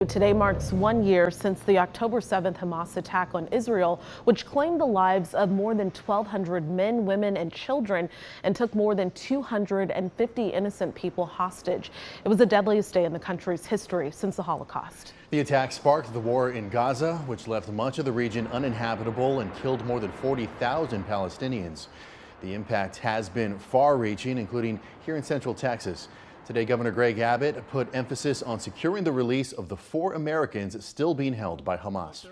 Today marks 1 year since the October 7th Hamas attack on Israel, which claimed the lives of more than 1,200 men, women, and children and took more than 250 innocent people hostage. It was the deadliest day in the country's history since the Holocaust. The attack sparked the war in Gaza, which left much of the region uninhabitable and killed more than 40,000 Palestinians. The impact has been far-reaching, including here in Central Texas. Today, Governor Greg Abbott put emphasis on securing the release of the 4 Americans still being held by Hamas.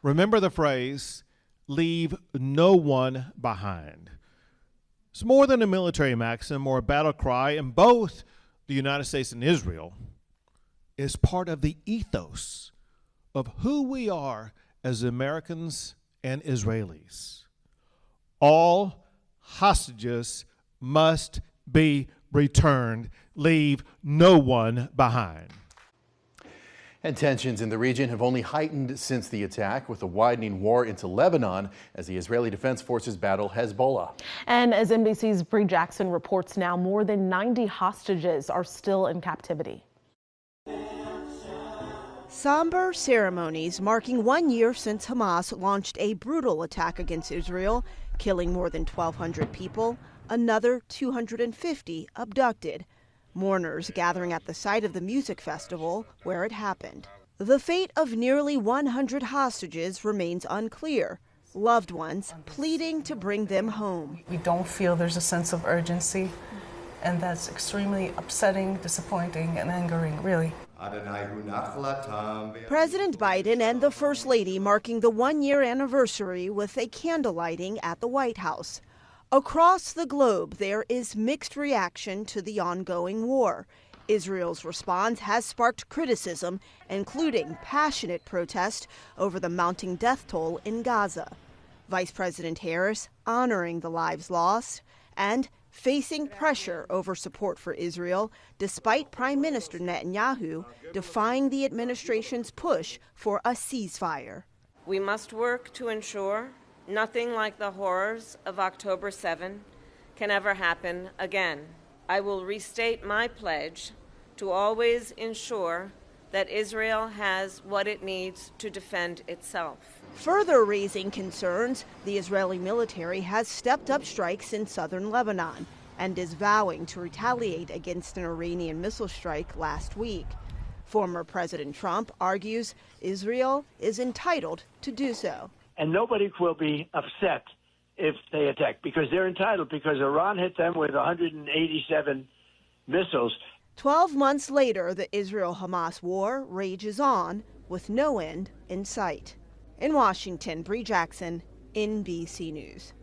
Remember the phrase, leave no one behind. It's more than a military maxim or a battle cry, and both the United States and Israel is part of the ethos of who we are as Americans and Israelis. All hostages must be returned. Leave no one behind. And tensions in the region have only heightened since the attack, with a widening war into Lebanon as the Israeli Defense Forces battle Hezbollah. And as NBC's Bree Jackson reports now, more than 90 hostages are still in captivity. Somber ceremonies marking 1 year since Hamas launched a brutal attack against Israel, killing more than 1,200 people, another 250 abducted. Mourners gathering at the site of the music festival where it happened. The fate of nearly 100 hostages remains unclear. Loved ones pleading to bring them home. We don't feel there's a sense of urgency, and that's extremely upsetting, disappointing, and angering, really. President Biden and the First Lady marking the 1 year anniversary with a candle lighting at the White House. Across the globe, there is mixed reaction to the ongoing war. Israel's response has sparked criticism, including passionate protest over the mounting death toll in Gaza. Vice President Harris honoring the lives lost and facing pressure over support for Israel, despite Prime Minister Netanyahu defying the administration's push for a ceasefire. We must work to ensure nothing like the horrors of October 7 can ever happen again. I will restate my pledge to always ensure that Israel has what it needs to defend itself. Further raising concerns, the Israeli military has stepped up strikes in southern Lebanon and is vowing to retaliate against an Iranian missile strike last week. Former President Trump argues Israel is entitled to do so. And nobody will be upset if they attack, because they're entitled, because Iran hit them with 187 missiles. 12 months later, the Israel-Hamas war rages on with no end in sight. In Washington, Bree Jackson, NBC News.